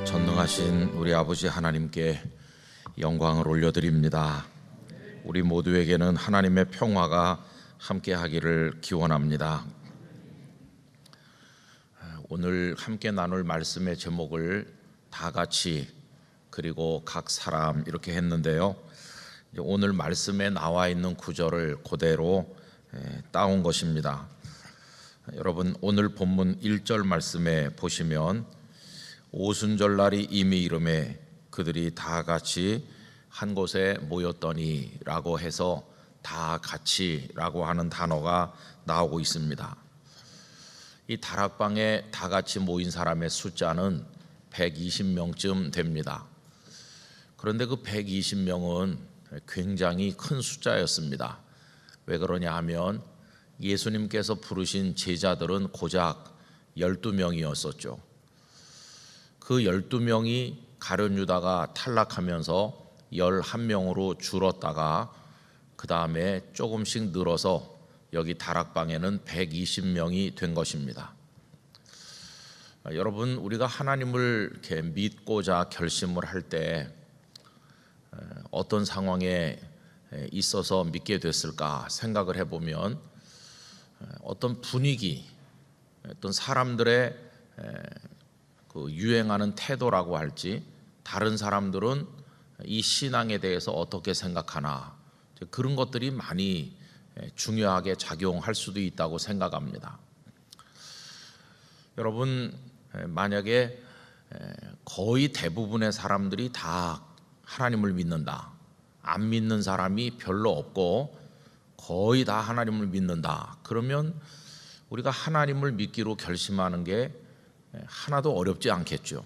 전능하신 우리 아버지 하나님께 영광을 올려드립니다. 우리 모두에게는 하나님의 평화가 함께하기를 기원합니다. 오늘 함께 나눌 말씀의 제목을 다 같이 그리고 각 사람 이렇게 했는데요. 오늘 말씀에 나와 있는 구절을 그대로 따온 것입니다. 여러분, 오늘 본문 1절 말씀에 보시면 오순절날이 이미 이르매 그들이 다 같이 한 곳에 모였더니 라고 해서 다 같이 라고 하는 단어가 나오고 있습니다. 이 다락방에 다 같이 모인 사람의 숫자는 120명쯤 됩니다. 그런데 그 120명은 굉장히 큰 숫자였습니다. 왜 그러냐 하면 예수님께서 부르신 제자들은 고작 12명이었었죠. 그 12명이 가룟 유다가 탈락하면서 11명으로 줄었다가 그 다음에 조금씩 늘어서 여기 다락방에는 120명이 된 것입니다. 여러분, 우리가 하나님을 이렇게 믿고자 결심을 할 때 어떤 상황에 있어서 믿게 됐을까 생각을 해보면 어떤 분위기, 어떤 사람들의 그 유행하는 태도라고 할지, 다른 사람들은 이 신앙에 대해서 어떻게 생각하나, 그런 것들이 많이 중요하게 작용할 수도 있다고 생각합니다. 여러분, 만약에 거의 대부분의 사람들이 다 하나님을 믿는다, 안 믿는 사람이 별로 없고 거의 다 하나님을 믿는다, 그러면 우리가 하나님을 믿기로 결심하는 게 하나도 어렵지 않겠죠.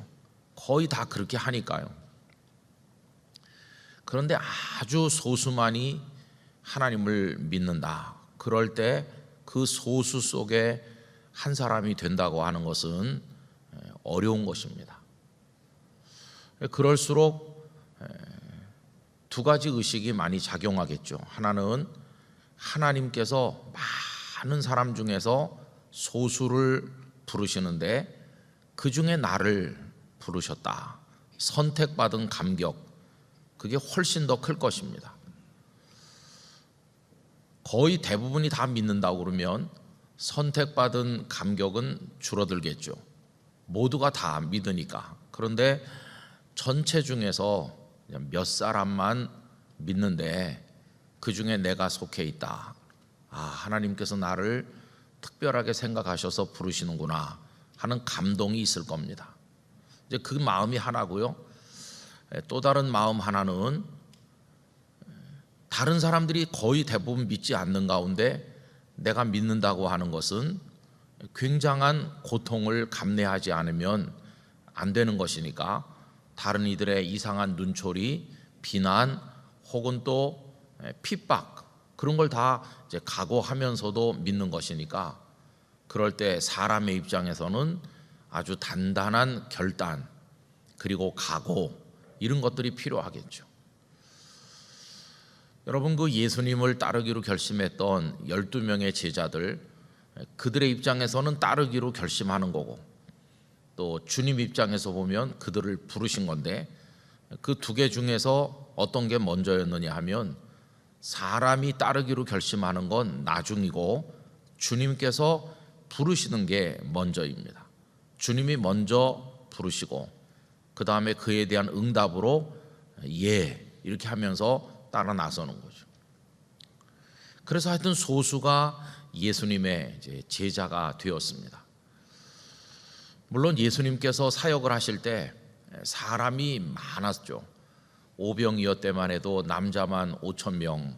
거의 다 그렇게 하니까요. 그런데 아주 소수만이 하나님을 믿는다, 그럴 때 그 소수 속에 한 사람이 된다고 하는 것은 어려운 것입니다. 그럴수록 두 가지 의식이 많이 작용하겠죠. 하나는 하나님께서 많은 사람 중에서 소수를 부르시는데 그 중에 나를 부르셨다, 선택받은 감격, 그게 훨씬 더 클 것입니다. 거의 대부분이 다 믿는다고 그러면 선택받은 감격은 줄어들겠죠. 모두가 다 믿으니까. 그런데 전체 중에서 몇 사람만 믿는데 그 중에 내가 속해 있다, 하나님께서 나를 특별하게 생각하셔서 부르시는구나 하는 감동이 있을 겁니다. 이제 그 마음이 하나고요. 또 다른 마음 하나는 다른 사람들이 거의 대부분 믿지 않는 가운데 내가 믿는다고 하는 것은 굉장한 고통을 감내하지 않으면 안 되는 것이니까 다른 이들의 이상한 눈초리, 비난 혹은 또 핍박, 그런 걸 다 이제 각오하면서도 믿는 것이니까, 그럴 때 사람의 입장에서는 아주 단단한 결단 그리고 각오, 이런 것들이 필요하겠죠. 여러분, 그 예수님을 따르기로 결심했던 12명의 제자들, 그들의 입장에서는 따르기로 결심하는 거고, 또 주님 입장에서 보면 그들을 부르신 건데, 그 두 개 중에서 어떤 게 먼저였느냐 하면 사람이 따르기로 결심하는 건 나중이고 주님께서 부르시는 게 먼저입니다. 주님이 먼저 부르시고 그 다음에 그에 대한 응답으로 예, 이렇게 하면서 따라 나서는 거죠. 그래서 하여튼 소수가 예수님의 이제 제자가 되었습니다. 물론 예수님께서 사역을 하실 때 사람이 많았죠. 오병이어때만 해도 남자만 5,000명,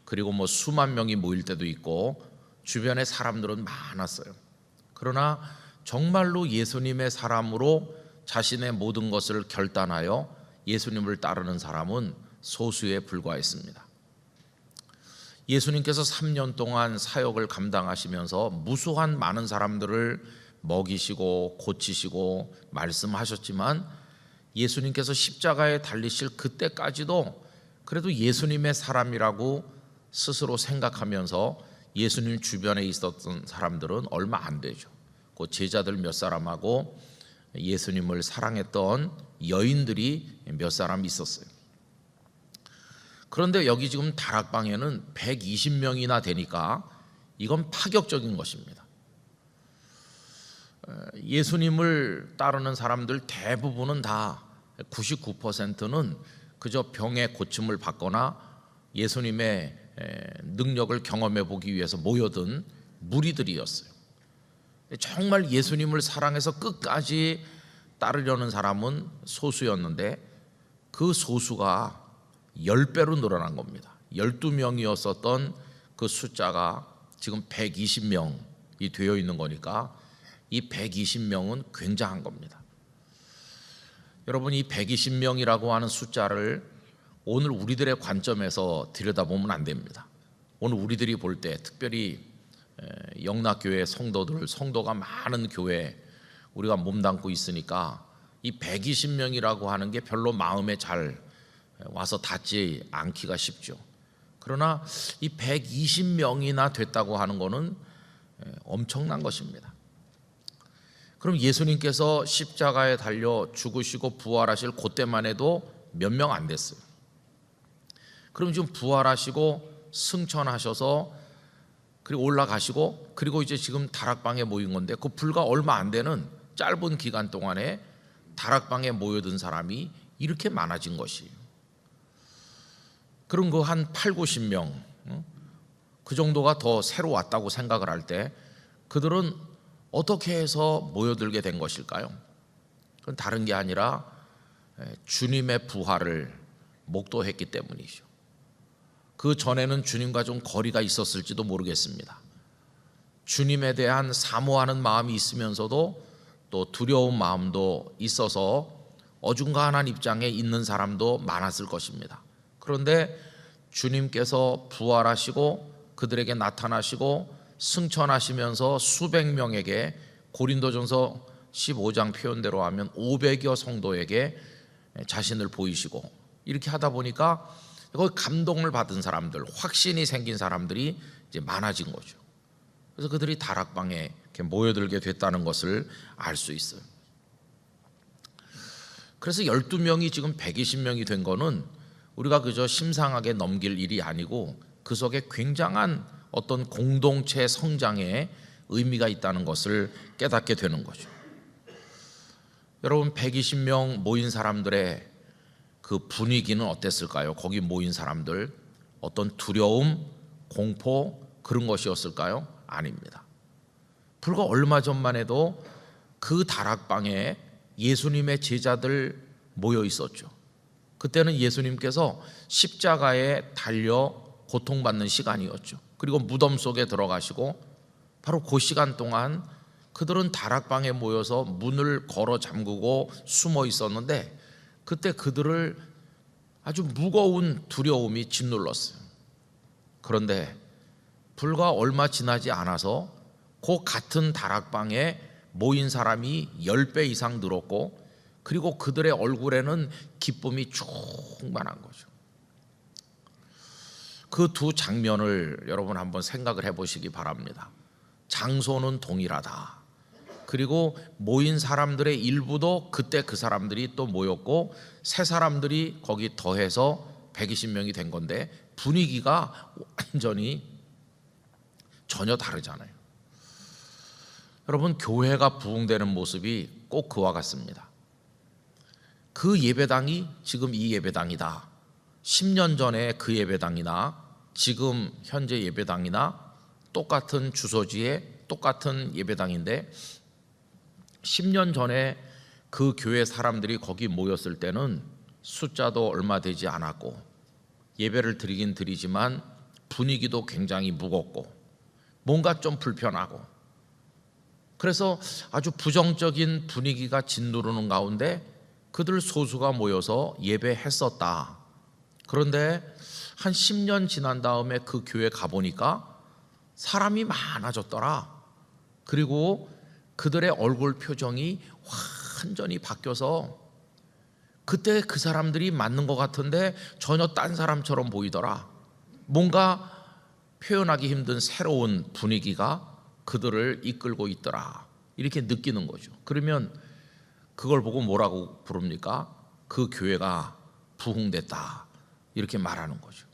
그리고 뭐 수만 명이 모일 때도 있고 주변에 사람들은 많았어요. 그러나 정말로 예수님의 사람으로 자신의 모든 것을 결단하여 예수님을 따르는 사람은 소수에 불과했습니다. 예수님께서 3년 동안 사역을 감당하시면서 무수한 많은 사람들을 먹이시고 고치시고 말씀하셨지만 예수님께서 십자가에 달리실 그때까지도 그래도 예수님의 사람이라고 스스로 생각하면서 예수님 주변에 있었던 사람들은 얼마 안 되죠. 그 제자들 몇 사람하고 예수님을 사랑했던 여인들이 몇 사람 있었어요. 그런데 여기 지금 다락방에는 120명이나 되니까 이건 파격적인 것입니다. 예수님을 따르는 사람들 대부분은 다 99%는 그저 병의 고침을 받거나 예수님의 능력을 경험해 보기 위해서 모여든 무리들이었어요. 정말 예수님을 사랑해서 끝까지 따르려는 사람은 소수였는데 그 소수가 10배로 늘어난 겁니다. 12명이었었던 그 숫자가 지금 120명이 되어 있는 거니까 이 120명은 굉장한 겁니다. 여러분, 이 120명이라고 하는 숫자를 오늘 우리들의 관점에서 들여다보면 안 됩니다. 오늘 우리들이 볼 때 특별히 영락교회 성도가 많은 교회 우리가 몸담고 있으니까 이 120명이라고 하는 게 별로 마음에 잘 와서 닿지 않기가 쉽죠. 그러나 이 120명이나 됐다고 하는 것은 엄청난 것입니다. 그럼 예수님께서 십자가에 달려 죽으시고 부활하실 그때만 해도 몇 명 안 됐어요. 그럼 지금 부활하시고 승천하셔서 그리고 올라가시고 그리고 이제 지금 다락방에 모인 건데 그 불과 얼마 안 되는 짧은 기간 동안에 다락방에 모여든 사람이 이렇게 많아진 것이에요. 그런 거 한 8, 90명 그 정도가 더 새로 왔다고 생각을 할 때 그들은 어떻게 해서 모여들게 된 것일까요? 그건 다른 게 아니라 주님의 부활을 목도했기 때문이죠. 그 전에는 주님과 좀 거리가 있었을지도 모르겠습니다. 주님에 대한 사모하는 마음이 있으면서도 또 두려운 마음도 있어서 어중간한 입장에 있는 사람도 많았을 것입니다. 그런데 주님께서 부활하시고 그들에게 나타나시고 승천하시면서 수백 명에게 고린도전서 15장 표현대로 하면 500여 성도에게 자신을 보이시고 이렇게 하다 보니까 거기 감동을 받은 사람들, 확신이 생긴 사람들이 이제 많아진 거죠. 그래서 그들이 다락방에 이렇게 모여들게 됐다는 것을 알 수 있어요. 그래서 12명이 지금 120명이 된 거는 우리가 그저 심상하게 넘길 일이 아니고 그 속에 굉장한 어떤 공동체 성장에 의미가 있다는 것을 깨닫게 되는 거죠. 여러분, 120명 모인 사람들의 그 분위기는 어땠을까요? 거기 모인 사람들 어떤 두려움, 공포 그런 것이었을까요? 아닙니다. 불과 얼마 전만 해도 그 다락방에 예수님의 제자들 모여 있었죠. 그때는 예수님께서 십자가에 달려 고통받는 시간이었죠. 그리고 무덤 속에 들어가시고 바로 그 시간 동안 그들은 다락방에 모여서 문을 걸어 잠그고 숨어 있었는데 그때 그들을 아주 무거운 두려움이 짓눌렀어요. 그런데 불과 얼마 지나지 않아서 그 같은 다락방에 모인 사람이 10배 이상 늘었고 그리고 그들의 얼굴에는 기쁨이 충만한 거죠. 그 두 장면을 여러분 한번 생각을 해보시기 바랍니다. 장소는 동일하다. 그리고 모인 사람들의 일부도 그때 그 사람들이 또 모였고 새 사람들이 거기 더해서 120명이 된 건데 분위기가 완전히 전혀 다르잖아요. 여러분, 교회가 부흥되는 모습이 꼭 그와 같습니다. 그 예배당이 지금 이 예배당이다. 10년 전에 그 예배당이나 지금 현재 예배당이나 똑같은 주소지에 똑같은 예배당인데 10년 전에 그 교회 사람들이 거기 모였을 때는 숫자도 얼마 되지 않았고 예배를 드리긴 드리지만 분위기도 굉장히 무겁고 뭔가 좀 불편하고 그래서 아주 부정적인 분위기가 짓누르는 가운데 그들 소수가 모여서 예배했었다. 그런데 한 10년 지난 다음에 그 교회 가보니까 사람이 많아졌더라. 그리고 그들의 얼굴 표정이 완전히 바뀌어서 그때 그 사람들이 맞는 것 같은데 전혀 딴 사람처럼 보이더라. 뭔가 표현하기 힘든 새로운 분위기가 그들을 이끌고 있더라. 이렇게 느끼는 거죠. 그러면 그걸 보고 뭐라고 부릅니까? 그 교회가 부흥됐다, 이렇게 말하는 거죠.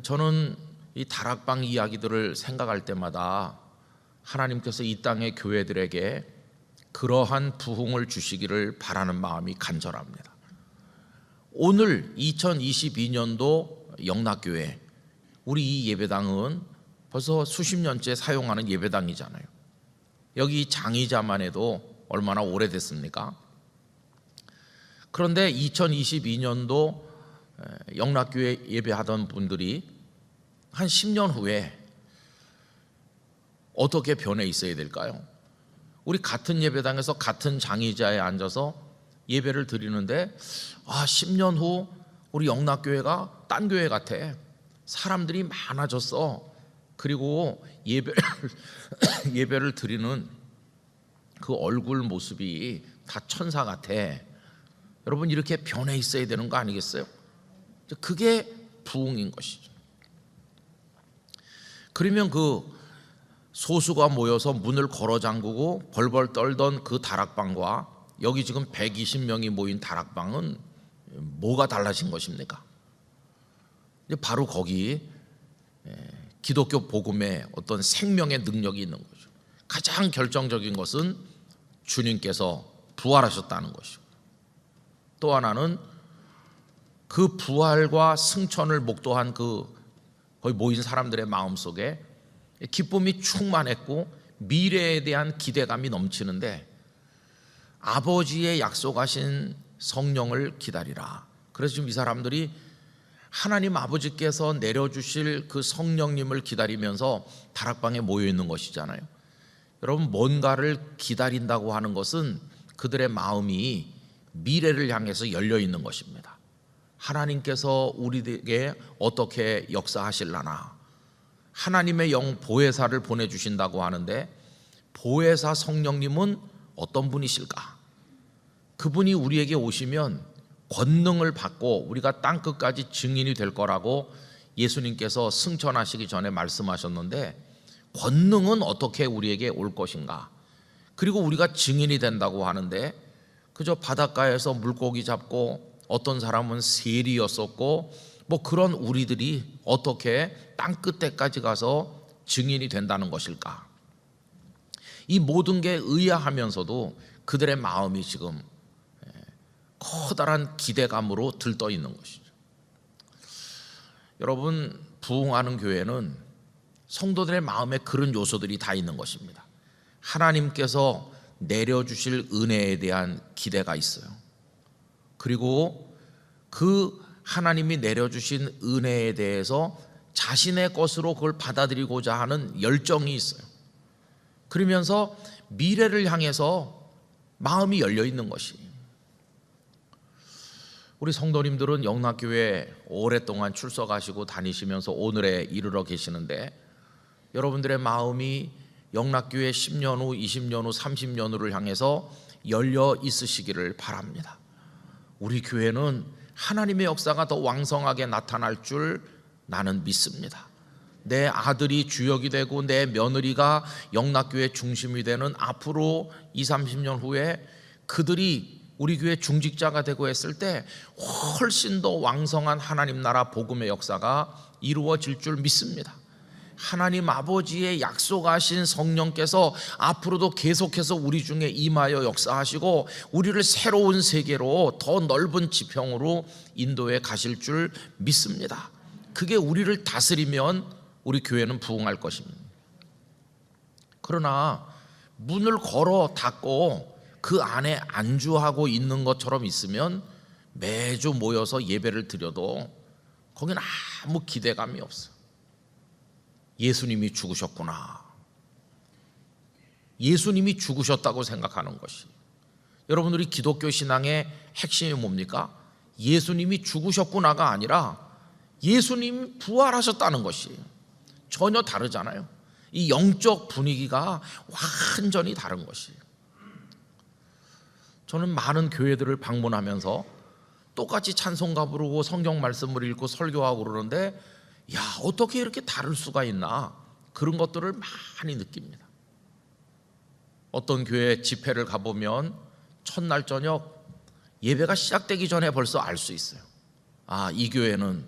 저는 이 다락방 이야기들을 생각할 때마다 하나님께서 이 땅의 교회들에게 그러한 부흥을 주시기를 바라는 마음이 간절합니다. 오늘 2022년도 영락교회, 우리 이 예배당은 벌써 수십 년째 사용하는 예배당이잖아요. 여기 장의자만 해도 얼마나 오래됐습니까? 그런데 2022년도 영락교회 예배하던 분들이 한 10년 후에 어떻게 변해 있어야 될까요? 우리 같은 예배당에서 같은 장의자에 앉아서 예배를 드리는데 10년 후 우리 영락교회가 딴 교회 같아. 사람들이 많아졌어. 그리고 예배를 드리는 그 얼굴 모습이 다 천사 같아. 여러분, 이렇게 변해 있어야 되는 거 아니겠어요? 그게 부흥인 것이죠. 그러면 그 소수가 모여서 문을 걸어 잠그고 벌벌 떨던 그 다락방과 여기 지금 120명이 모인 다락방은 뭐가 달라진 것입니까? 바로 거기 기독교 복음의 어떤 생명의 능력이 있는 거죠. 가장 결정적인 것은 주님께서 부활하셨다는 것이고, 또 하나는 그 부활과 승천을 목도한 그 거기 모인 사람들의 마음속에 기쁨이 충만했고 미래에 대한 기대감이 넘치는데, 아버지의 약속하신 성령을 기다리라. 그래서 지금 이 사람들이 하나님 아버지께서 내려주실 그 성령님을 기다리면서 다락방에 모여 있는 것이잖아요. 여러분, 뭔가를 기다린다고 하는 것은 그들의 마음이 미래를 향해서 열려 있는 것입니다. 하나님께서 우리에게 어떻게 역사하실라나, 하나님의 영 보혜사를 보내주신다고 하는데, 보혜사 성령님은 어떤 분이실까? 그분이 우리에게 오시면 권능을 받고 우리가 땅끝까지 증인이 될 거라고 예수님께서 승천하시기 전에 말씀하셨는데, 권능은 어떻게 우리에게 올 것인가? 그리고 우리가 증인이 된다고 하는데, 그저 바닷가에서 물고기 잡고 어떤 사람은 세리였었고 뭐 그런 우리들이 어떻게 땅끝에까지 가서 증인이 된다는 것일까? 이 모든 게 의아하면서도 그들의 마음이 지금 커다란 기대감으로 들떠 있는 것이죠. 여러분, 부흥하는 교회는 성도들의 마음에 그런 요소들이 다 있는 것입니다. 하나님께서 내려주실 은혜에 대한 기대가 있어요. 그리고 그 하나님이 내려주신 은혜에 대해서 자신의 것으로 그걸 받아들이고자 하는 열정이 있어요. 그러면서 미래를 향해서 마음이 열려 있는 것이. 우리 성도님들은 영락교회 오랫동안 출석하시고 다니시면서 오늘에 이르러 계시는데, 여러분들의 마음이 영락교회 10년 후, 20년 후, 30년 후를 향해서 열려 있으시기를 바랍니다. 우리 교회는 하나님의 역사가 더 왕성하게 나타날 줄 나는 믿습니다. 내 아들이 주역이 되고 내 며느리가 영락교회 중심이 되는 앞으로 20, 30년 후에 그들이 우리 교회 중직자가 되고 했을 때 훨씬 더 왕성한 하나님 나라 복음의 역사가 이루어질 줄 믿습니다. 하나님 아버지의 약속하신 성령께서 앞으로도 계속해서 우리 중에 임하여 역사하시고 우리를 새로운 세계로 더 넓은 지평으로 인도해 가실 줄 믿습니다. 그게 우리를 다스리면 우리 교회는 부흥할 것입니다. 그러나 문을 걸어 닫고 그 안에 안주하고 있는 것처럼 있으면 매주 모여서 예배를 드려도 거기는 아무 기대감이 없어요. 예수님이 죽으셨구나. 예수님이 죽으셨다고 생각하는 것이. 여러분, 우리 기독교 신앙의 핵심이 뭡니까? 예수님이 죽으셨구나가 아니라 예수님이 부활하셨다는 것이. 전혀 다르잖아요. 이 영적 분위기가 완전히 다른 것이. 저는 많은 교회들을 방문하면서 똑같이 찬송가 부르고 성경 말씀을 읽고 설교하고 그러는데, 야, 어떻게 이렇게 다를 수가 있나, 그런 것들을 많이 느낍니다. 어떤 교회 집회를 가보면 첫날 저녁 예배가 시작되기 전에 벌써 알 수 있어요. 아, 이 교회는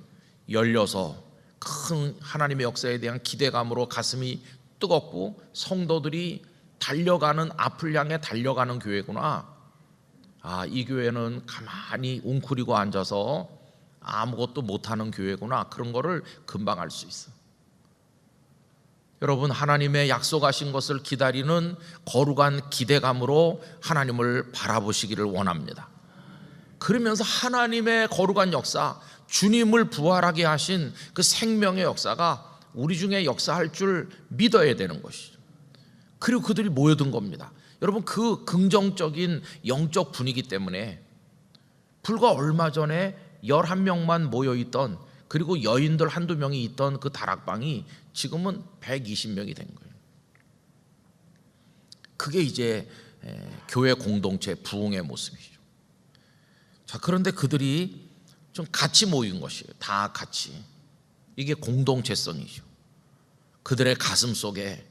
열려서 큰 하나님의 역사에 대한 기대감으로 가슴이 뜨겁고 성도들이 달려가는, 앞을 향해 달려가는 교회구나. 아, 이 교회는 가만히 웅크리고 앉아서 아무것도 못하는 교회구나. 그런 거를 금방 알 수 있어. 여러분, 하나님의 약속하신 것을 기다리는 거룩한 기대감으로 하나님을 바라보시기를 원합니다. 그러면서 하나님의 거룩한 역사, 주님을 부활하게 하신 그 생명의 역사가 우리 중에 역사할 줄 믿어야 되는 것이죠. 그리고 그들이 모여든 겁니다. 여러분, 그 긍정적인 영적 분위기 때문에 불과 얼마 전에 11명만 모여있던, 그리고 여인들 한두 명이 있던 그 다락방이 지금은 120명이 된 거예요. 그게 이제 교회 공동체 부흥의 모습이죠. 자, 그런데 그들이 좀 같이 모인 것이에요. 다 같이. 이게 공동체성이죠. 그들의 가슴 속에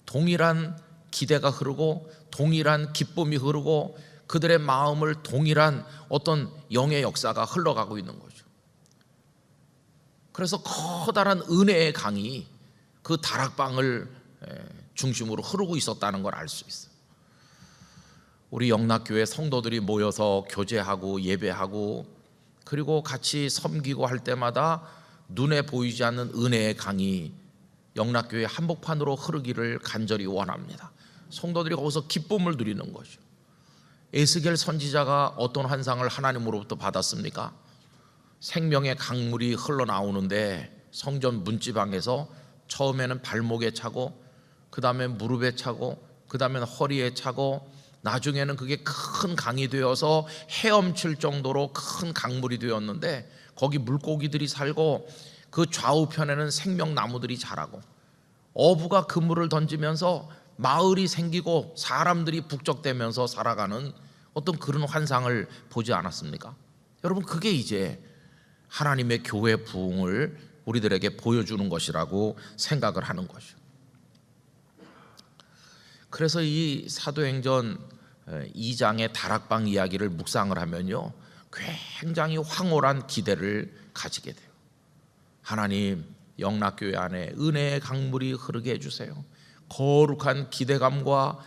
동일한 기대가 흐르고 동일한 기쁨이 흐르고 그들의 마음을 동일한 어떤 영의 역사가 흘러가고 있는 거죠. 그래서 커다란 은혜의 강이 그 다락방을 중심으로 흐르고 있었다는 걸 알 수 있어요. 우리 영락교회 성도들이 모여서 교제하고 예배하고 그리고 같이 섬기고 할 때마다 눈에 보이지 않는 은혜의 강이 영락교회 한복판으로 흐르기를 간절히 원합니다. 성도들이 거기서 기쁨을 누리는 거죠. 에스겔 선지자가 어떤 환상을 하나님으로부터 받았습니까? 생명의 강물이 흘러나오는데 성전 문지방에서 처음에는 발목에 차고 그 다음에 무릎에 차고 그 다음에는 허리에 차고 나중에는 그게 큰 강이 되어서 헤엄칠 정도로 큰 강물이 되었는데 거기 물고기들이 살고 그 좌우편에는 생명나무들이 자라고 어부가 그물을 던지면서 마을이 생기고 사람들이 북적대면서 살아가는 어떤 그런 환상을 보지 않았습니까? 여러분, 그게 이제 하나님의 교회 부흥을 우리들에게 보여주는 것이라고 생각을 하는 것이죠. 그래서 이 사도행전 2장의 다락방 이야기를 묵상을 하면요, 굉장히 황홀한 기대를 가지게 돼요. 하나님, 영락교회 안에 은혜의 강물이 흐르게 해주세요. 거룩한 기대감과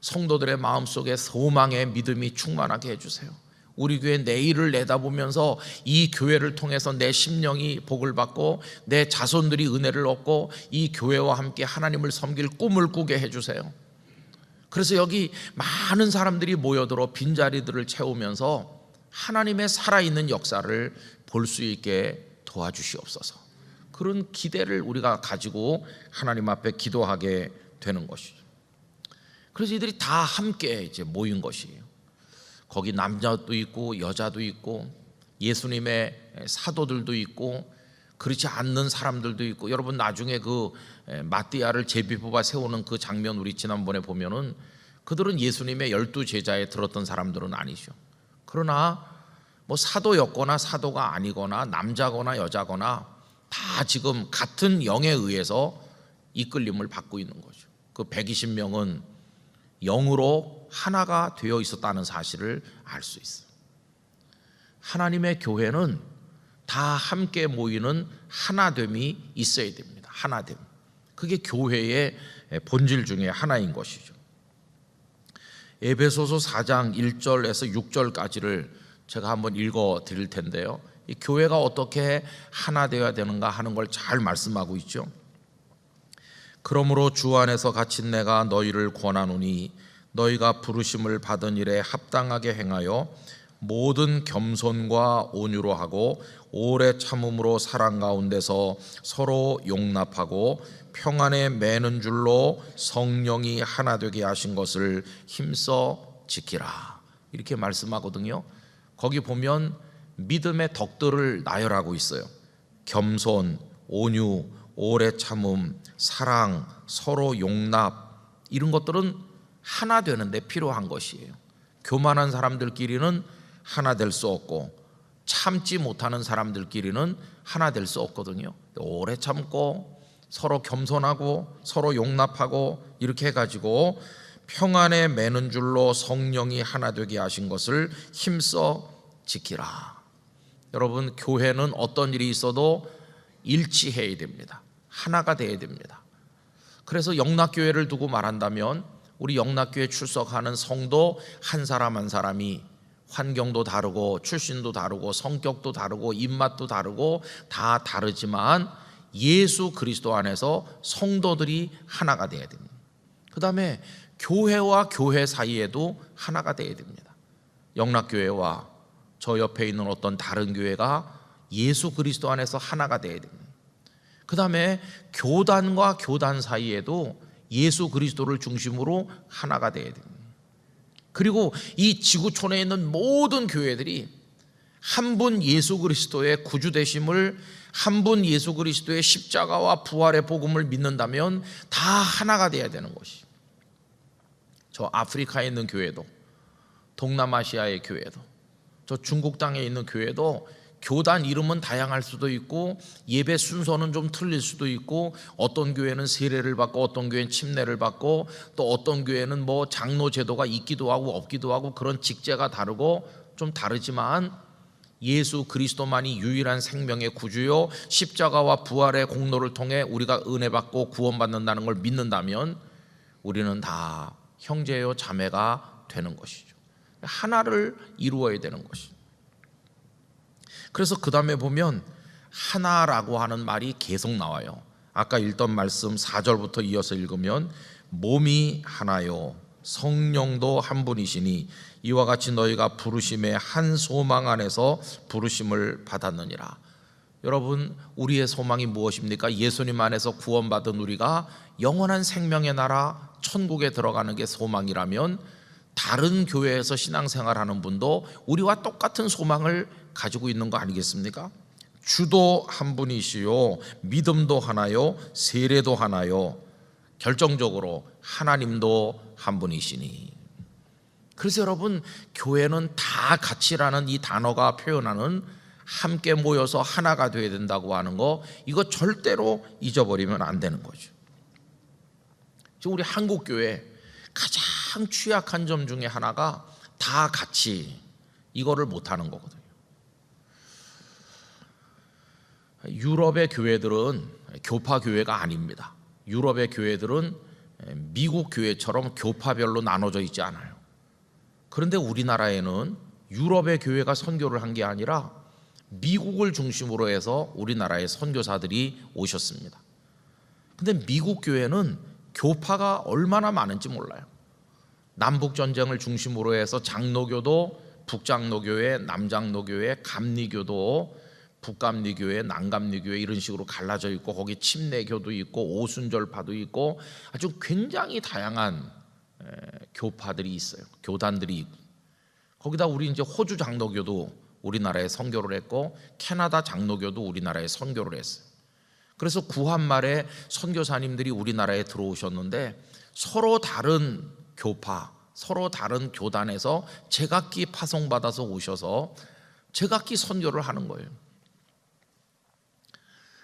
성도들의 마음속에 소망의 믿음이 충만하게 해주세요. 우리 교회 내일을 내다보면서 이 교회를 통해서 내 심령이 복을 받고 내 자손들이 은혜를 얻고 이 교회와 함께 하나님을 섬길 꿈을 꾸게 해주세요. 그래서 여기 많은 사람들이 모여들어 빈자리들을 채우면서 하나님의 살아있는 역사를 볼 수 있게 도와주시옵소서. 그런 기대를 우리가 가지고 하나님 앞에 기도하게 되는 것이죠. 그래서 이들이 다 함께 이제 모인 것이에요. 거기 남자도 있고 여자도 있고 예수님의 사도들도 있고 그렇지 않는 사람들도 있고. 여러분, 나중에 그 마띠아를 제비 뽑아 세우는 그 장면 우리 지난번에 보면은 그들은 예수님의 12 제자에 들었던 사람들은 아니죠. 그러나 뭐 사도였거나 사도가 아니거나 남자거나 여자거나 다 지금 같은 영에 의해서 이끌림을 받고 있는 거죠. 그 120명은 영으로 하나가 되어 있었다는 사실을 알 수 있어요. 하나님의 교회는 다 함께 모이는 하나됨이 있어야 됩니다. 하나됨. 그게 교회의 본질 중에 하나인 것이죠. 에베소서 4장 1절에서 6절까지를 제가 한번 읽어 드릴 텐데요, 이 교회가 어떻게 하나 되어야 되는가 하는 걸 잘 말씀하고 있죠. 그러므로 주 안에서 갇힌 내가 너희를 권하노니 너희가 부르심을 받은 일에 합당하게 행하여 모든 겸손과 온유로 하고 오래 참음으로 사랑 가운데서 서로 용납하고 평안에 매는 줄로 성령이 하나 되게 하신 것을 힘써 지키라, 이렇게 말씀하거든요. 거기 보면 믿음의 덕들을 나열하고 있어요. 겸손, 온유, 오래 참음, 사랑, 서로 용납, 이런 것들은 하나 되는데 필요한 것이에요. 교만한 사람들끼리는 하나 될 수 없고 참지 못하는 사람들끼리는 하나 될 수 없거든요. 오래 참고 서로 겸손하고 서로 용납하고 이렇게 해가지고 평안에 매는 줄로 성령이 하나 되게 하신 것을 힘써 지키라. 여러분, 교회는 어떤 일이 있어도 일치해야 됩니다. 하나가 돼야 됩니다. 그래서 영락교회를 두고 말한다면 우리 영락교회 출석하는 성도 한 사람 한 사람이 환경도 다르고 출신도 다르고 성격도 다르고 입맛도 다르고 다 다르지만 예수 그리스도 안에서 성도들이 하나가 돼야 됩니다. 그 다음에 교회와 교회 사이에도 하나가 돼야 됩니다. 영락교회와 저 옆에 있는 어떤 다른 교회가 예수 그리스도 안에서 하나가 돼야 됩니다. 그 다음에 교단과 교단 사이에도 예수 그리스도를 중심으로 하나가 돼야 됩니다. 그리고 이 지구촌에 있는 모든 교회들이 한 분 예수 그리스도의 구주되심을, 한 분 예수 그리스도의 십자가와 부활의 복음을 믿는다면 다 하나가 돼야 되는 것이. 저 아프리카에 있는 교회도, 동남아시아의 교회도, 저 중국 땅에 있는 교회도 교단 이름은 다양할 수도 있고 예배 순서는 좀 틀릴 수도 있고 어떤 교회는 세례를 받고 어떤 교회는 침례를 받고 또 어떤 교회는 뭐 장로 제도가 있기도 하고 없기도 하고 그런 직제가 다르고 좀 다르지만 예수 그리스도만이 유일한 생명의 구주요 십자가와 부활의 공로를 통해 우리가 은혜 받고 구원받는다는 걸 믿는다면 우리는 다 형제요 자매가 되는 것이죠. 하나를 이루어야 되는 것이죠. 그래서 그 다음에 보면 하나라고 하는 말이 계속 나와요. 아까 읽던 말씀 4절부터 이어서 읽으면 몸이 하나요 성령도 한 분이시니 이와 같이 너희가 부르심의 한 소망 안에서 부르심을 받았느니라. 여러분, 우리의 소망이 무엇입니까? 예수님 안에서 구원받은 우리가 영원한 생명의 나라 천국에 들어가는 게 소망이라면 다른 교회에서 신앙생활하는 분도 우리와 똑같은 소망을 가지고 있는 거 아니겠습니까? 주도 한 분이시요 믿음도 하나요 세례도 하나요 결정적으로 하나님도 한 분이시니. 그래서 여러분, 교회는 다 같이라는 이 단어가 표현하는 함께 모여서 하나가 되어야 된다고 하는 거, 이거 절대로 잊어버리면 안 되는 거죠. 지금 우리 한국교회 가장 취약한 점 중에 하나가 다 같이 이거를 못하는 거거든요. 유럽의 교회들은 교파 교회가 아닙니다. 유럽의 교회들은 미국 교회처럼 교파별로 나눠져 있지 않아요. 그런데 우리나라에는 유럽의 교회가 선교를 한 게 아니라 미국을 중심으로 해서 우리나라에 선교사들이 오셨습니다. 근데 미국 교회는 교파가 얼마나 많은지 몰라요. 남북전쟁을 중심으로 해서 장로교도 북장로교회, 남장로교회, 감리교도 북감리교회, 남감리교회 이런 식으로 갈라져 있고 거기 침례교도 있고 오순절파도 있고 아주 굉장히 다양한 교파들이 있어요. 교단들이 있고 거기다 우리 이제 호주 장로교도 우리나라에 선교를 했고 캐나다 장로교도 우리나라에 선교를 했어요. 그래서 구한 말에 선교사님들이 우리나라에 들어오셨는데 서로 다른 교파, 서로 다른 교단에서 제각기 파송받아서 오셔서 제각기 선교를 하는 거예요.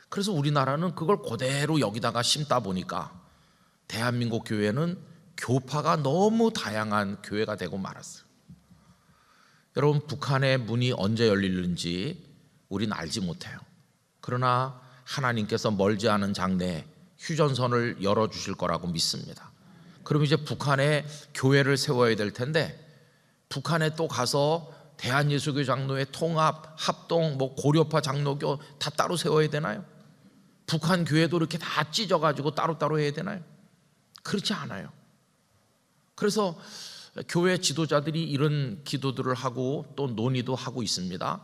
그래서 우리나라는 그걸 그대로 여기다가 심다 보니까 대한민국 교회는 교파가 너무 다양한 교회가 되고 말았어요. 여러분, 북한의 문이 언제 열리는지 우리는 알지 못해요. 그러나 하나님께서 멀지 않은 장래에 휴전선을 열어주실 거라고 믿습니다. 그럼 이제 북한에 교회를 세워야 될 텐데 북한에 또 가서 대한예수교 장로회 통합, 합동, 고려파 장로교 다 따로 세워야 되나요? 북한 교회도 이렇게 다 찢어가지고 따로따로 해야 되나요? 그렇지 않아요. 그래서 교회 지도자들이 이런 기도들을 하고 또 논의도 하고 있습니다.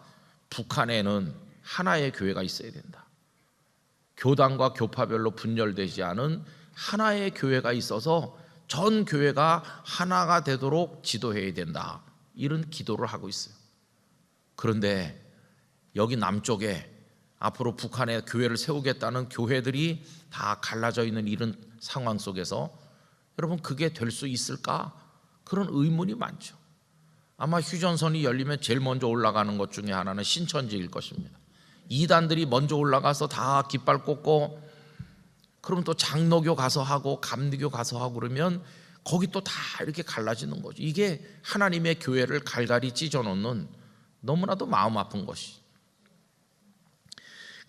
북한에는 하나의 교회가 있어야 된다. 교단과 교파별로 분열되지 않은 하나의 교회가 있어서 전 교회가 하나가 되도록 지도해야 된다. 이런 기도를 하고 있어요. 그런데 여기 남쪽에 앞으로 북한에 교회를 세우겠다는 교회들이 다 갈라져 있는 이런 상황 속에서 여러분, 그게 될 수 있을까? 그런 의문이 많죠. 아마 휴전선이 열리면 제일 먼저 올라가는 것 중에 하나는 신천지일 것입니다. 이단들이 먼저 올라가서 다 깃발 꽂고 그럼 또 장로교 가서 하고 감리교 가서 하고 그러면 거기 또 다 이렇게 갈라지는 거죠. 이게 하나님의 교회를 갈갈이 찢어놓는 너무나도 마음 아픈 것이.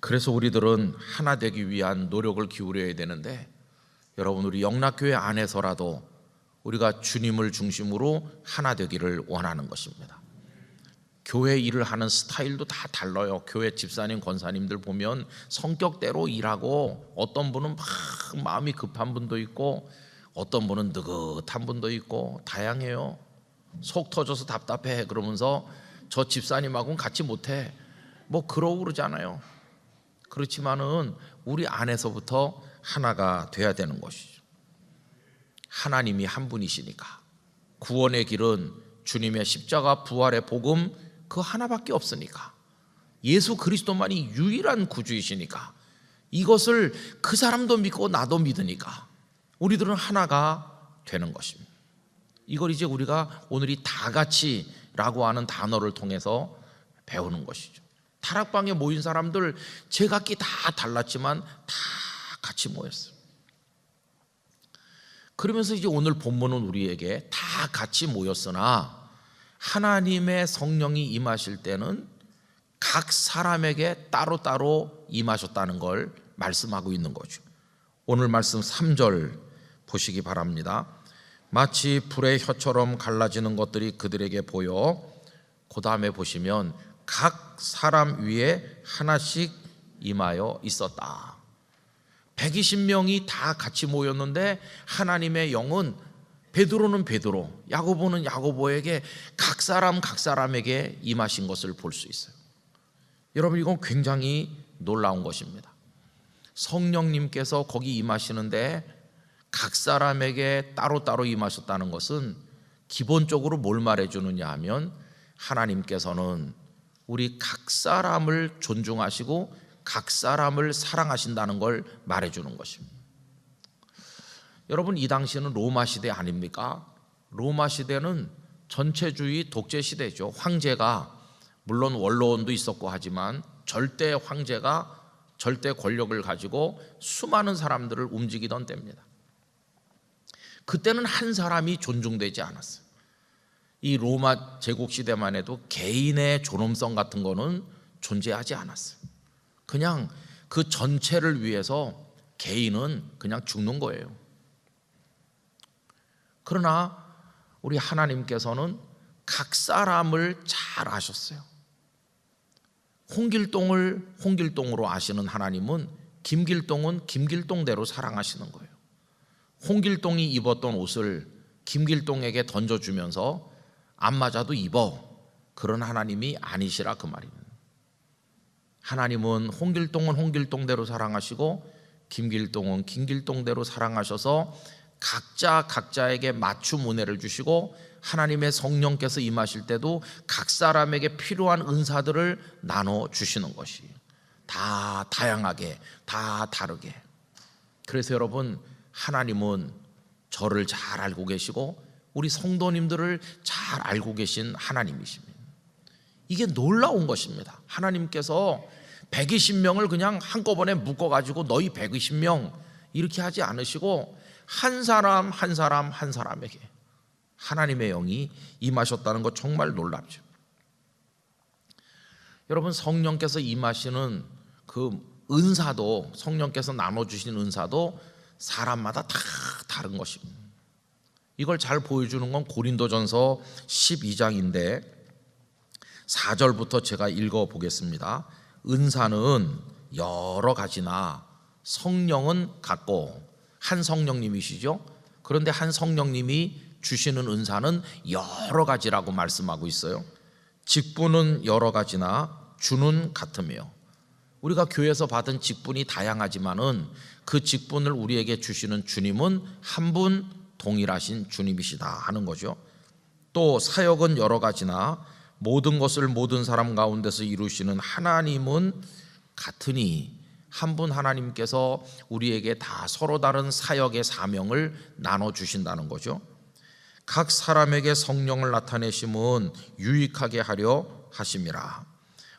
그래서 우리들은 하나 되기 위한 노력을 기울여야 되는데, 여러분, 우리 영락교회 안에서라도 우리가 주님을 중심으로 하나 되기를 원하는 것입니다. 교회 일을 하는 스타일도 다 달라요. 교회 집사님, 권사님들 보면 성격대로 일하고, 어떤 분은 막 마음이 급한 분도 있고, 어떤 분은 느긋한 분도 있고, 다양해요. 속 터져서 답답해 그러면서 저 집사님하고는 같이 못해, 뭐 그러고 그러잖아요. 그렇지만은 우리 안에서부터 하나가 돼야 되는 것이죠. 하나님이 한 분이시니까. 구원의 길은 주님의 십자가 부활의 복음 그 하나밖에 없으니까. 예수 그리스도만이 유일한 구주이시니까. 이것을 그 사람도 믿고 나도 믿으니까 우리들은 하나가 되는 것입니다. 이걸 이제 우리가 오늘 이 다 같이라고 하는 단어를 통해서 배우는 것이죠. 다락방에 모인 사람들 제각기 다 달랐지만 다 같이 모였어요. 그러면서 이제 오늘 본문은 우리에게 다 같이 모였으나 하나님의 성령이 임하실 때는 각 사람에게 따로따로 임하셨다는 걸 말씀하고 있는 거죠. 오늘 말씀 3절 보시기 바랍니다. 마치 불의 혀처럼 갈라지는 것들이 그들에게 보여, 그 다음에 보시면 각 사람 위에 하나씩 임하여 있었다. 120명이 다 같이 모였는데 하나님의 영은 베드로는 베드로, 야고보는 야고보에게 각 사람에게 임하신 것을 볼 수 있어요. 여러분, 이건 굉장히 놀라운 것입니다. 성령님께서 거기 임하시는데 각 사람에게 따로따로 임하셨다는 것은 기본적으로 뭘 말해주느냐 하면, 하나님께서는 우리 각 사람을 존중하시고 각 사람을 사랑하신다는 걸 말해주는 것입니다. 여러분, 이 당시는 로마 시대 아닙니까? 로마 시대는 전체주의 독재 시대죠. 황제가, 물론 원로원도 있었고 하지만 절대 황제가 절대 권력을 가지고 수많은 사람들을 움직이던 때입니다. 그때는 한 사람이 존중되지 않았어요. 이 로마 제국 시대만 해도 개인의 존엄성 같은 거는 존재하지 않았어요. 그냥 그 전체를 위해서 개인은 그냥 죽는 거예요. 그러나 우리 하나님께서는 각 사람을 잘 아셨어요. 홍길동을 홍길동으로 아시는 하나님은 김길동은 김길동대로 사랑하시는 거예요. 홍길동이 입었던 옷을 김길동에게 던져주면서 안 맞아도 입어, 그런 하나님이 아니시라 그 말입니다. 하나님은 홍길동은 홍길동대로 사랑하시고 김길동은 김길동대로 사랑하셔서 각자에게 맞춤 은혜를 주시고, 하나님의 성령께서 임하실 때도 각 사람에게 필요한 은사들을 나눠주시는 것이 다 다양하게, 다 다르게. 그래서 여러분, 하나님은 저를 잘 알고 계시고 우리 성도님들을 잘 알고 계신 하나님이십니다. 이게 놀라운 것입니다. 하나님께서 120명을 그냥 한꺼번에 묶어가지고 너희 120명 이렇게 하지 않으시고 한 사람 한 사람에게 하나님의 영이 임하셨다는 것 정말 놀랍죠. 여러분, 성령께서 임하시는 그 은사도, 성령께서 나눠주신 은사도 사람마다 다 다른 것입니다. 이걸 잘 보여주는 건 고린도전서 12장인데 4절부터 제가 읽어보겠습니다. 은사는 여러 가지나 성령은 같고, 한 성령님이시죠. 그런데 한 성령님이 주시는 은사는 여러 가지라고 말씀하고 있어요. 직분은 여러 가지나 주는 같으며, 우리가 교회에서 받은 직분이 다양하지만은 그 직분을 우리에게 주시는 주님은 한 분 동일하신 주님이시다 하는 거죠. 또 사역은 여러 가지나 모든 것을 모든 사람 가운데서 이루시는 하나님은 같으니, 한 분 하나님께서 우리에게 다 서로 다른 사역의 사명을 나눠주신다는 거죠. 각 사람에게 성령을 나타내심은 유익하게 하려 하심이라.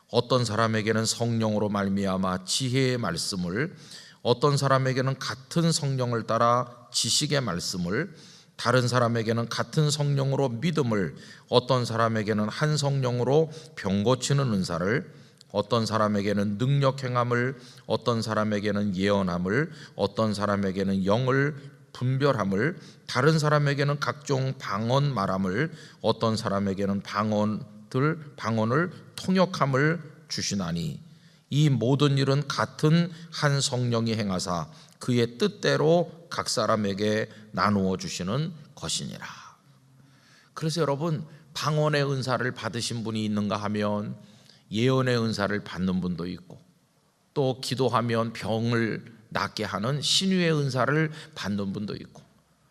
어떤 사람에게는 성령으로 말미암아 지혜의 말씀을, 어떤 사람에게는 같은 성령을 따라 지식의 말씀을, 다른 사람에게는 같은 성령으로 믿음을, 어떤 사람에게는 한 성령으로 병 고치는 은사를, 어떤 사람에게는 능력 행함을, 어떤 사람에게는 예언함을, 어떤 사람에게는 영을 분별함을, 다른 사람에게는 각종 방언 말함을, 어떤 사람에게는 방언을 통역함을 주시나니 이 모든 일은 같은 한 성령이 행하사 그의 뜻대로 각 사람에게 나누어 주시는 것이니라. 그래서 여러분, 방언의 은사를 받으신 분이 있는가 하면 예언의 은사를 받는 분도 있고, 또 기도하면 병을 낫게 하는 신유의 은사를 받는 분도 있고,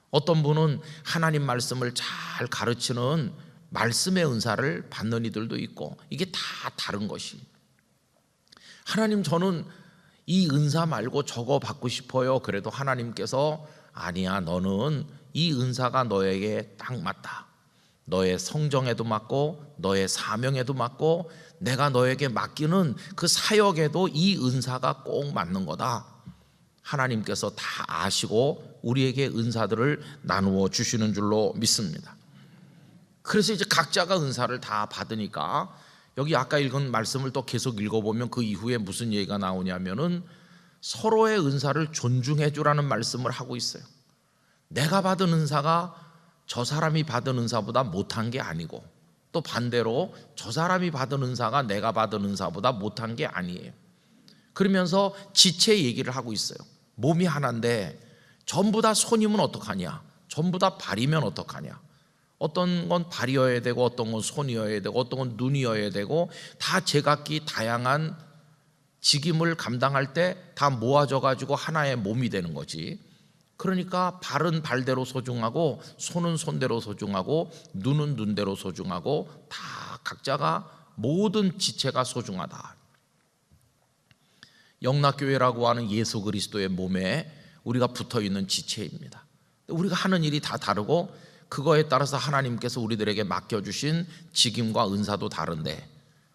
어떤 분은 하나님 말씀을 잘 가르치는 말씀의 은사를 받는 이들도 있고, 이게 다 다른 것이, 하나님 저는 이 은사 말고 저거 받고 싶어요. 그래도 하나님께서 아니야, 너는 이 은사가 너에게 딱 맞다. 너의 성정에도 맞고 너의 사명에도 맞고 내가 너에게 맡기는 그 사역에도 이 은사가 꼭 맞는 거다. 하나님께서 다 아시고 우리에게 은사들을 나누어 주시는 줄로 믿습니다. 그래서 이제 각자가 은사를 다 받으니까 여기 아까 읽은 말씀을 또 계속 읽어보면 그 이후에 무슨 얘기가 나오냐면은 서로의 은사를 존중해 주라는 말씀을 하고 있어요. 내가 받은 은사가 저 사람이 받은 은사보다 못한 게 아니고, 또 반대로 저 사람이 받은 은사가 내가 받은 은사보다 못한 게 아니에요. 그러면서 지체 얘기를 하고 있어요. 몸이 하나인데 전부 다 손이면 어떡하냐, 전부 다 발이면 어떡하냐, 어떤 건 발이어야 되고 어떤 건 손이어야 되고 어떤 건 눈이어야 되고, 다 제각기 다양한 직임을 감당할 때 다 모아져 가지고 하나의 몸이 되는 거지. 그러니까 발은 발대로 소중하고 손은 손대로 소중하고 눈은 눈대로 소중하고 다 각자가 모든 지체가 소중하다. 영락교회라고 하는 예수 그리스도의 몸에 우리가 붙어있는 지체입니다. 우리가 하는 일이 다 다르고 그거에 따라서 하나님께서 우리들에게 맡겨주신 직임과 은사도 다른데